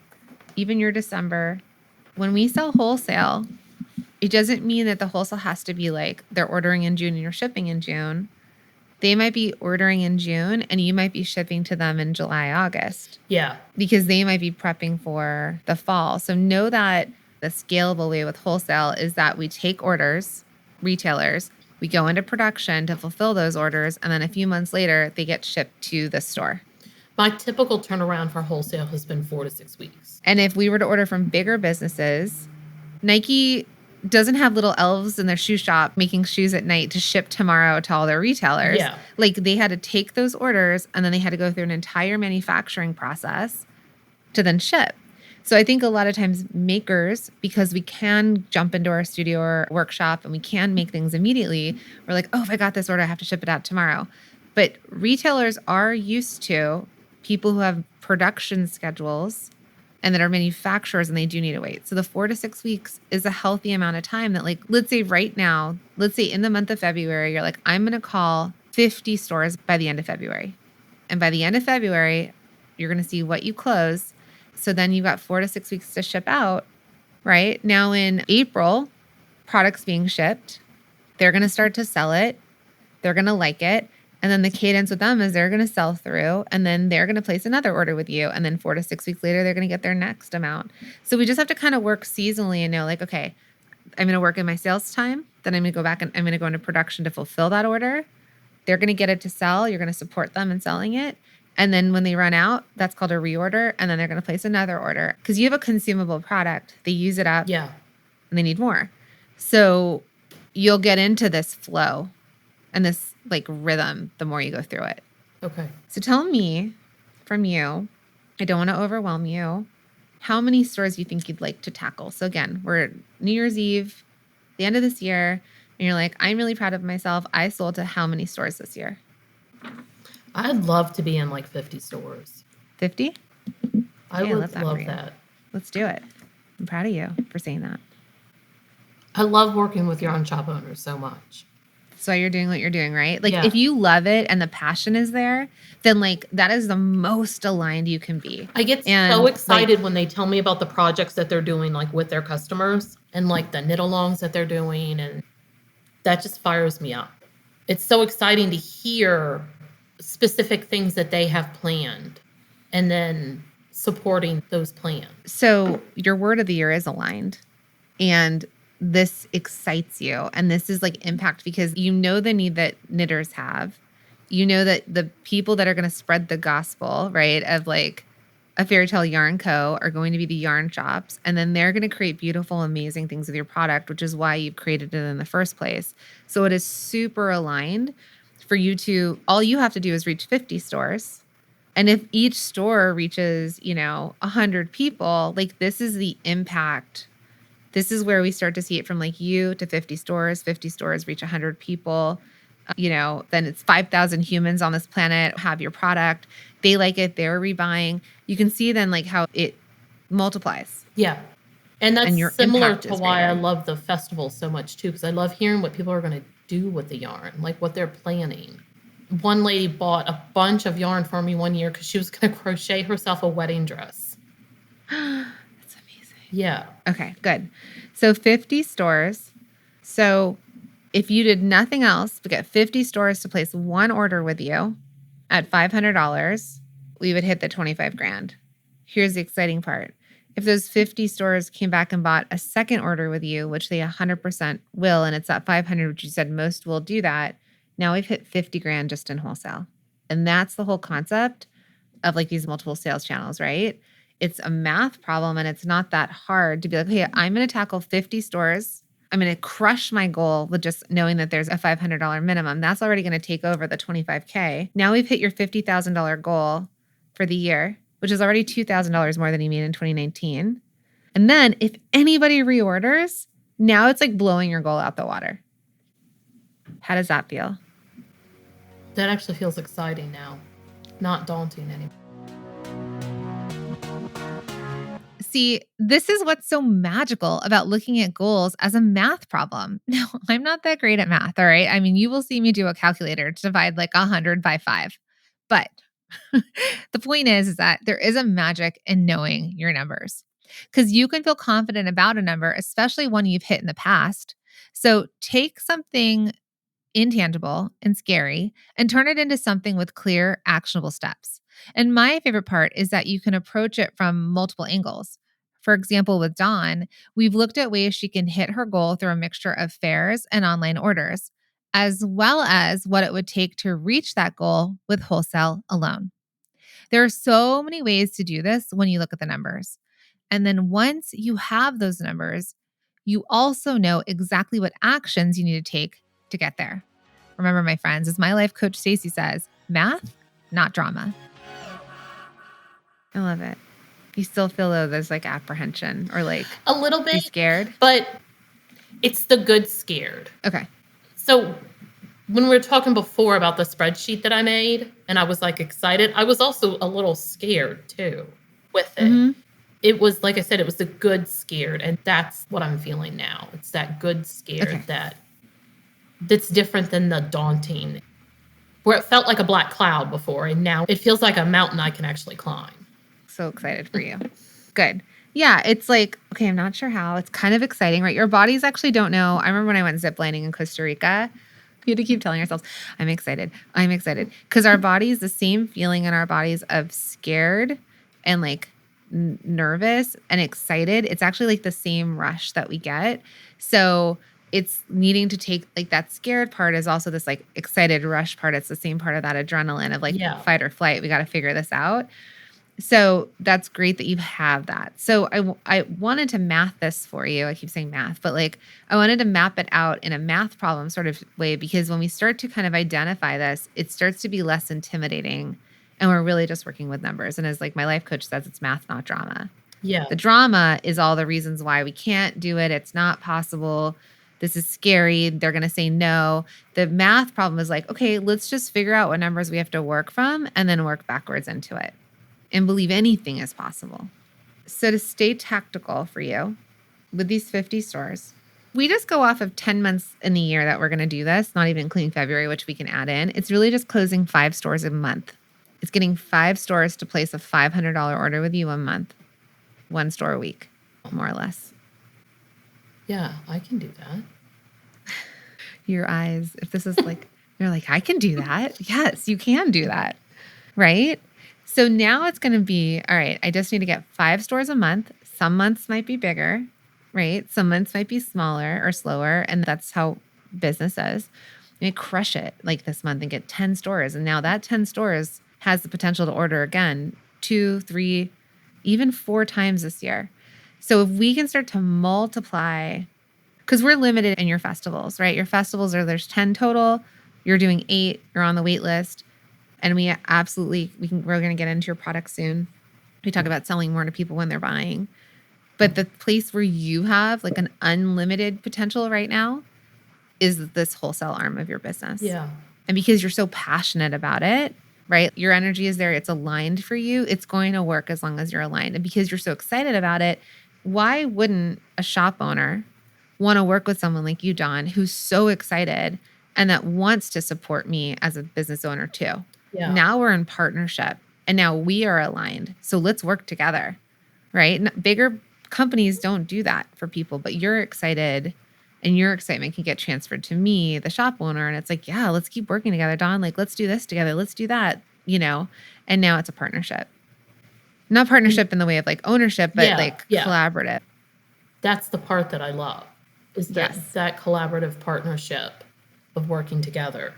even your December. When we sell wholesale, it doesn't mean that the wholesale has to be like they're ordering in June and you're shipping in June. They might be ordering in June and you might be shipping to them in July, August. Yeah. Because they might be prepping for the fall. So know that the scalable way with wholesale is that we take orders, retailers, we go into production to fulfill those orders, and then a few months later, they get shipped to the store. My typical turnaround for wholesale has been 4 to 6 weeks. And if we were to order from bigger businesses, Nike doesn't have little elves in their shoe shop making shoes at night to ship tomorrow to all their retailers. Yeah. Like they had to take those orders and then they had to go through an entire manufacturing process to then ship. So I think a lot of times makers, because we can jump into our studio or workshop and we can make things immediately, we're like, oh, if I got this order, I have to ship it out tomorrow. But retailers are used to people who have production schedules and that are manufacturers, and they do need to wait. So the 4 to 6 weeks is a healthy amount of time that, like, let's say right now, let's say in the month of February, you're like, I'm going to call 50 stores by the end of February. And by the end of February, you're going to see what you close. So then you've got 4 to 6 weeks to ship out, right? Now in April, products being shipped, they're going to start to sell it. They're going to like it. And then the cadence with them is they're going to sell through and then they're going to place another order with you. And then 4 to 6 weeks later, they're going to get their next amount. So we just have to kind of work seasonally and know like, okay, I'm going to work in my sales time. Then I'm going to go back and I'm going to go into production to fulfill that order. They're going to get it to sell. You're going to support them in selling it. And then when they run out, that's called a reorder. And then they're going to place another order because you have a consumable product. They use it up. Yeah. And they need more. So you'll get into this flow and this like rhythm the more you go through it. Okay. So tell me from you, I don't want to overwhelm you, how many stores you think you'd like to tackle. So again, we're New Year's Eve, the end of this year, and you're like, I'm really proud of myself. I sold to how many stores this year? I'd love to be in like 50 stores. 50? I would love that. Let's do it. I'm proud of you for saying that. I love working with your own shop owners so much. So you're doing what you're doing, right? Like Yeah. if you love it and the passion is there, then like that is the most aligned you can be. I get so excited when they tell me about the projects that they're doing like with their customers and like the knit alongs that they're doing, and that just fires me up. It's so exciting to hear specific things that they have planned and then supporting those plans. So your word of the year is aligned, and this excites you. And this is like impact because you know the need that knitters have. You know that the people that are going to spread the gospel, right, of like a Fairy Tale Yarn Co. are going to be the yarn shops, and then they're going to create beautiful, amazing things with your product, which is why you've created it in the first place. So it is super aligned for you to, all you have to do is reach 50 stores. And if each store reaches, 100 people, like this is the impact. This is where we start to see it from like you to 50 stores reach 100 people. Then it's 5,000 humans on this planet have your product. They like it. They're rebuying. You can see then like how it multiplies. Yeah. And that's your similar impact to is why I greater. love the festival so much too, because I love hearing what people are going to do with the yarn, like what they're planning. One lady bought a bunch of yarn for me one year because she was going to crochet herself a wedding dress. That's amazing. Yeah. Okay, good. So 50 stores. So if you did nothing else but get 50 stores to place one order with you at $500, we would hit the 25 grand. Here's the exciting part. If those 50 stores came back and bought a second order with you, which they 100% will, and it's at 500, which you said most will do that, now we've hit 50 grand just in wholesale. And that's the whole concept of like these multiple sales channels, right? It's a math problem, and it's not that hard to be like, hey, I'm going to tackle 50 stores. I'm going to crush my goal with just knowing that there's a $500 minimum. That's already going to take over the 25K. Now we've hit your $50,000 goal for the year, which is already $2,000 more than you made in 2019. And then if anybody reorders, now it's like blowing your goal out the water. How does that feel? That actually feels exciting now, not daunting anymore. See, this is what's so magical about looking at goals as a math problem. Now, I'm not that great at math, all right? I mean, you will see me do a calculator to divide like 100 by 5. But the point is that there is a magic in knowing your numbers because you can feel confident about a number, especially one you've hit in the past. So take something intangible and scary and turn it into something with clear, actionable steps. And my favorite part is that you can approach it from multiple angles. For example, with Dawn, we've looked at ways she can hit her goal through a mixture of fairs and online orders, as well as what it would take to reach that goal with wholesale alone. There are so many ways to do this when you look at the numbers. And then once you have those numbers, you also know exactly what actions you need to take to get there. Remember, my friends, as my life coach Stacy says, math, not drama. I love it. You still feel though there's like apprehension or like a little bit, you scared, but it's the good scared. Okay. So when we were talking before about the spreadsheet that I made and I was like excited, I was also a little scared too with it. Mm-hmm. It was, like I said, it was the good scared. And that's what I'm feeling now. It's that good scared that's different than the daunting, where it felt like a black cloud before. And now it feels like a mountain I can actually climb. So excited for you. Good. Yeah, it's like, okay, I'm not sure how. It's kind of exciting, right? Your bodies actually don't know. I remember when I went ziplining in Costa Rica, we had to keep telling ourselves, I'm excited. I'm excited. Because our bodies, the same feeling in our bodies of scared and like nervous and excited. It's actually like the same rush that we get. So it's needing to take like that scared part is also this like excited rush part. It's the same part of that adrenaline of like fight or flight. We got to figure this out. So that's great that you have that. So I wanted to math this for you. I keep saying math, but like I wanted to map it out in a math problem sort of way, because when we start to kind of identify this, it starts to be less intimidating and we're really just working with numbers. And as like my life coach says, it's math, not drama. Yeah. The drama is all the reasons why we can't do it. It's not possible. This is scary. They're going to say no. The math problem is like, okay, let's just figure out what numbers we have to work from and then work backwards into it and believe anything is possible. So to stay tactical for you with these 50 stores, we just go off of 10 months in the year that we're going to do this, not even including February, which we can add in. It's really just closing 5 stores a month. It's getting 5 stores to place a $500 order with you a month, 1 store a week, more or less. Yeah, I can do that. Your eyes, if this is like, you're like, I can do that. Yes, you can do that. Right? So now it's going to be, all right, I just need to get 5 stores a month. Some months might be bigger, right? Some months might be smaller or slower. And that's how business is. You crush it like this month and get 10 stores. And now that 10 stores has the potential to order again 2, 3, even 4 times this year. So if we can start to multiply, because we're limited in your festivals, right? Your festivals there's 10 total. You're doing 8. You're on the wait list. And we're going to get into your product soon. We talk about selling more to people when they're buying. But the place where you have like an unlimited potential right now is this wholesale arm of your business. Yeah. And because you're so passionate about it, right? Your energy is there. It's aligned for you. It's going to work as long as you're aligned. And because you're so excited about it, why wouldn't a shop owner want to work with someone like you, Dawn, who's so excited and that wants to support me as a business owner too? Yeah. Now we're in partnership and now we are aligned. So let's work together, right? Bigger companies don't do that for people, but you're excited and your excitement can get transferred to me, the shop owner. And it's like, yeah, let's keep working together, Dawn. Like, let's do this together. Let's do that, and now it's a partnership. Not partnership in the way of like ownership, but collaborative. That's the part that I love is that collaborative partnership of working together.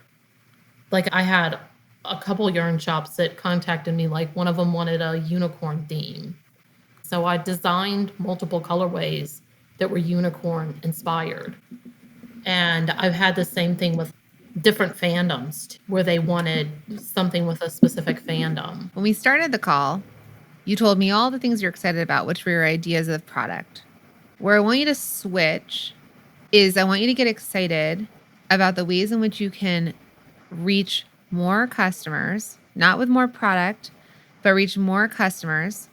Like I had a couple yarn shops that contacted me, like one of them wanted a unicorn theme. So I designed multiple colorways that were unicorn inspired. And I've had the same thing with different fandoms where they wanted something with a specific fandom. When we started the call, you told me all the things you're excited about, which were your ideas of product. Where I want you to switch is I want you to get excited about the ways in which you can reach more customers, not with more product, but reach more customers.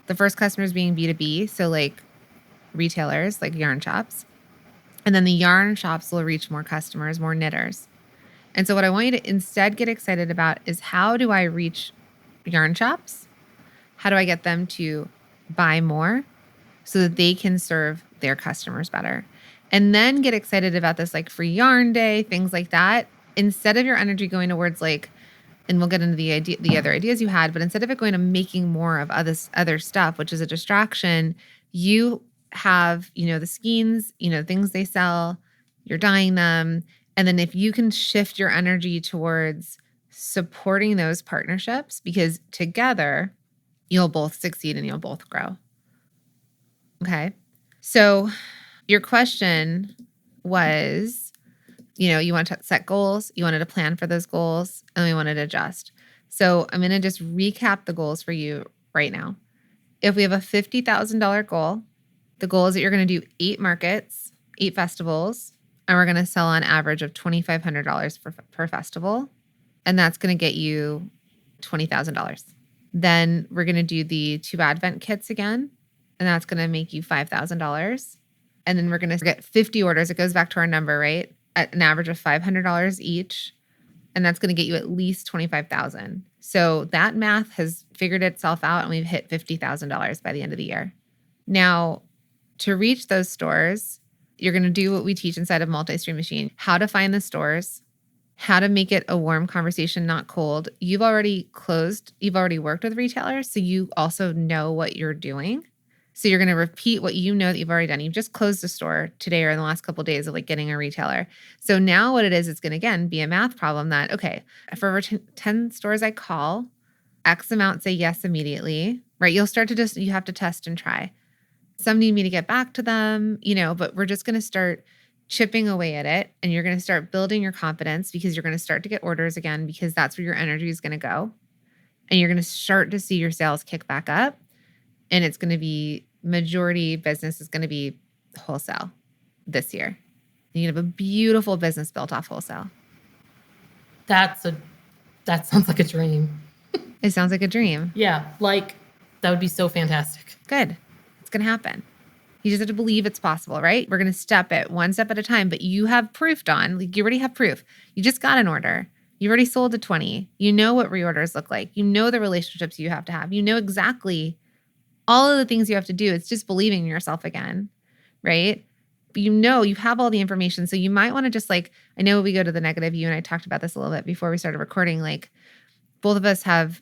The first customers being B2B, so like retailers, like yarn shops. And then the yarn shops will reach more customers, more knitters. And so what I want you to instead get excited about is how do I reach yarn shops? How do I get them to buy more so that they can serve their customers better? And then get excited about this like free yarn day, things like that. Instead of your energy going towards like, and we'll get into the other ideas you had, but instead of it going to making more of other stuff, which is a distraction, you have, the skeins, things they sell, you're dyeing them. And then if you can shift your energy towards supporting those partnerships, because together you'll both succeed and you'll both grow. Okay. So your question was, you want to set goals, you wanted to plan for those goals, and we wanted to adjust. So I'm going to just recap the goals for you right now. If we have a $50,000 goal, the goal is that you're going to do 8 markets, 8 festivals, and we're going to sell on average of $2,500 per festival. And that's going to get you $20,000. Then we're going to do the 2 Advent kits again, and that's going to make you $5,000. And then we're going to get 50 orders. It goes back to our number, right? At an average of $500 each. And that's going to get you at least $25,000. So that math has figured itself out and we've hit $50,000 by the end of the year. Now, to reach those stores, you're going to do what we teach inside of Multi-Stream Machine, how to find the stores, how to make it a warm conversation, not cold. You've already worked with retailers, so you also know what you're doing. So you're going to repeat what you know that you've already done. You've just closed a store today or in the last couple of days of like getting a retailer. So now what it is, it's going to, again, be a math problem that, okay, for every 10 stores I call, X amount say yes immediately, right? You'll start to you have to test and try. Some need me to get back to them, but we're just going to start chipping away at it. And you're going to start building your confidence because you're going to start to get orders again because that's where your energy is going to go. And you're going to start to see your sales kick back up. And it's going to be majority business is going to be wholesale this year. You have a beautiful business built off wholesale. That sounds like a dream. It sounds like a dream. Yeah. Like that would be so fantastic. Good. It's going to happen. You just have to believe it's possible, right? We're going to step it one step at a time, but you have proof, Dawn. Like you already have proof. You just got an order. You already sold to 20. You know what reorders look like. You know the relationships you have to have. You know exactly all of the things you have to do. It's just believing in yourself again, right? But you have all the information. So you might want to just I know we go to the negative. You and I talked about this a little bit before we started recording. Like both of us have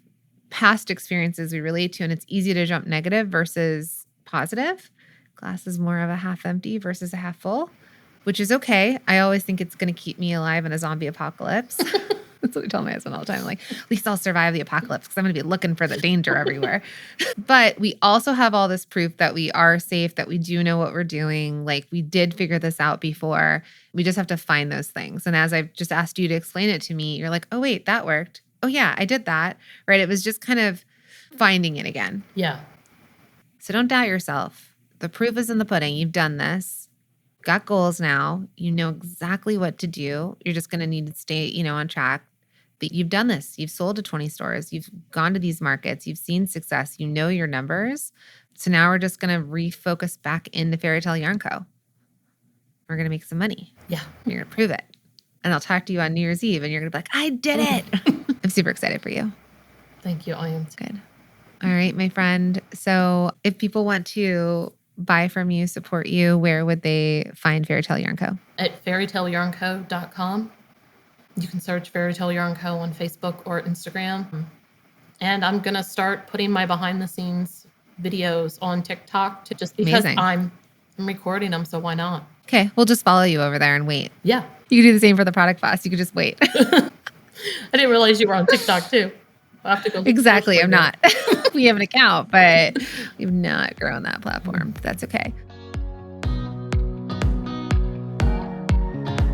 past experiences we relate to, and it's easy to jump negative versus positive. Glass is more of a half empty versus a half full, which is okay. I always think it's going to keep me alive in a zombie apocalypse. That's what I tell my husband all the time. Like, at least I'll survive the apocalypse because I'm going to be looking for the danger everywhere. But we also have all this proof that we are safe, that we do know what we're doing. Like, we did figure this out before. We just have to find those things. And as I've just asked you to explain it to me, you're like, oh, wait, that worked. Oh, yeah, I did that. Right? It was just kind of finding it again. Yeah. So don't doubt yourself. The proof is in the pudding. You've done this. Got goals now. You know exactly what to do. You're just going to need to stay, on track. But you've done this. You've sold to 20 stores. You've gone to these markets. You've seen success. You know your numbers. So now we're just going to refocus back into Fairy Tale Yarn Co. We're going to make some money. Yeah. You're going to prove it. And I'll talk to you on New Year's Eve and you're going to be like, I did it. I'm super excited for you. Thank you. I am. Good. All right, my friend. So if people want to buy from you, support you, where would they find Fairy Tale Yarn Co? At fairytaleyarnco.com. You can search Fairy Tale Yarn Co. on Facebook or Instagram. And I'm going to start putting my behind the scenes videos on TikTok just because Amazing. I'm recording them. So why not? Okay. We'll just follow you over there and wait. Yeah. You can do the same for the Product Boss. You could just wait. I didn't realize you were on TikTok too. I'll have to go. Exactly. I'm not. We have an account, but we've not grown that platform. That's okay.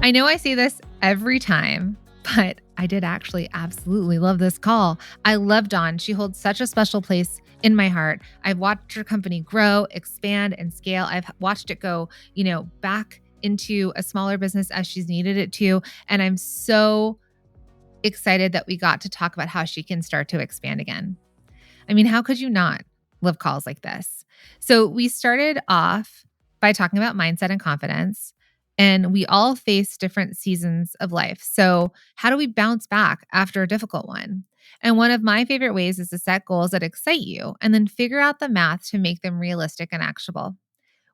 I know I say this every time, but I did actually absolutely love this call. I love Dawn. She holds such a special place in my heart. I've watched her company grow, expand, and scale. I've watched it go, back into a smaller business as she's needed it to. And I'm so excited that we got to talk about how she can start to expand again. I mean, how could you not love calls like this? So we started off by talking about mindset and confidence. And we all face different seasons of life. So how do we bounce back after a difficult one? And one of my favorite ways is to set goals that excite you and then figure out the math to make them realistic and actionable.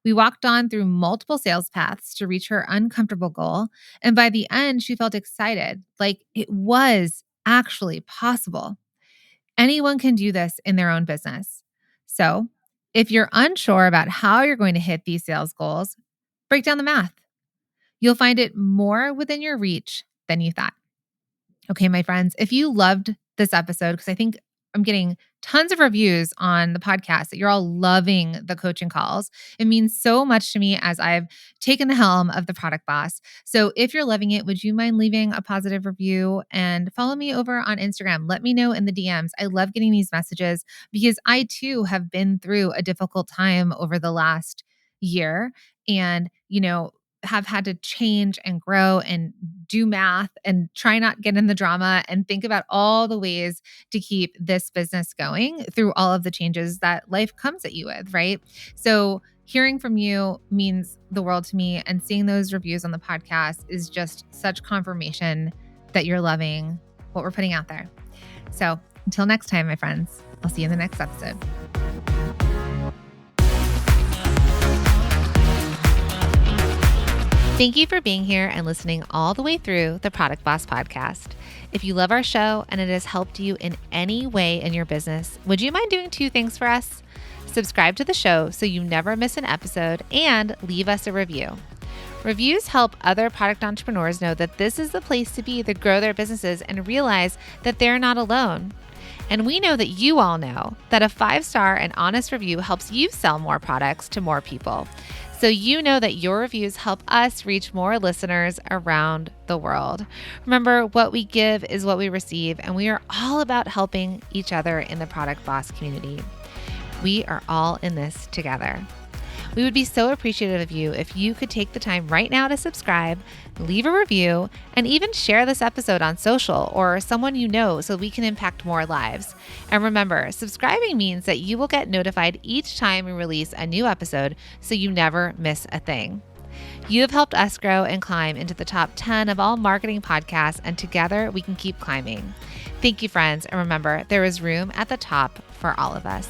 We walked on through multiple sales paths to reach her uncomfortable goal. And by the end, she felt excited, like it was actually possible. Anyone can do this in their own business. So if you're unsure about how you're going to hit these sales goals, break down the math. You'll find it more within your reach than you thought. Okay, my friends, if you loved this episode, because I think I'm getting tons of reviews on the podcast that you're all loving the coaching calls. It means so much to me as I've taken the helm of the Product Boss. So if you're loving it, would you mind leaving a positive review and follow me over on Instagram? Let me know in the DMs. I love getting these messages because I too have been through a difficult time over the last year and, have had to change and grow and do math and try not get in the drama and think about all the ways to keep this business going through all of the changes that life comes at you with, right? So hearing from you means the world to me, and seeing those reviews on the podcast is just such confirmation that you're loving what we're putting out there. So until next time, my friends, I'll see you in the next episode. Thank you for being here and listening all the way through the Product Boss podcast. If you love our show and it has helped you in any way in your business, would you mind doing 2 things for us? Subscribe to the show so you never miss an episode and leave us a review. Reviews help other product entrepreneurs know that this is the place to be to grow their businesses and realize that they're not alone. And we know that you all know that a 5-star and honest review helps you sell more products to more people. So you know that your reviews help us reach more listeners around the world. Remember, what we give is what we receive, and we are all about helping each other in the Product Boss community. We are all in this together. We would be so appreciative of you if you could take the time right now to subscribe, leave a review, and even share this episode on social or someone you know so we can impact more lives. And remember, subscribing means that you will get notified each time we release a new episode so you never miss a thing. You have helped us grow and climb into the top 10 of all marketing podcasts, and together we can keep climbing. Thank you, friends, and remember, there is room at the top for all of us.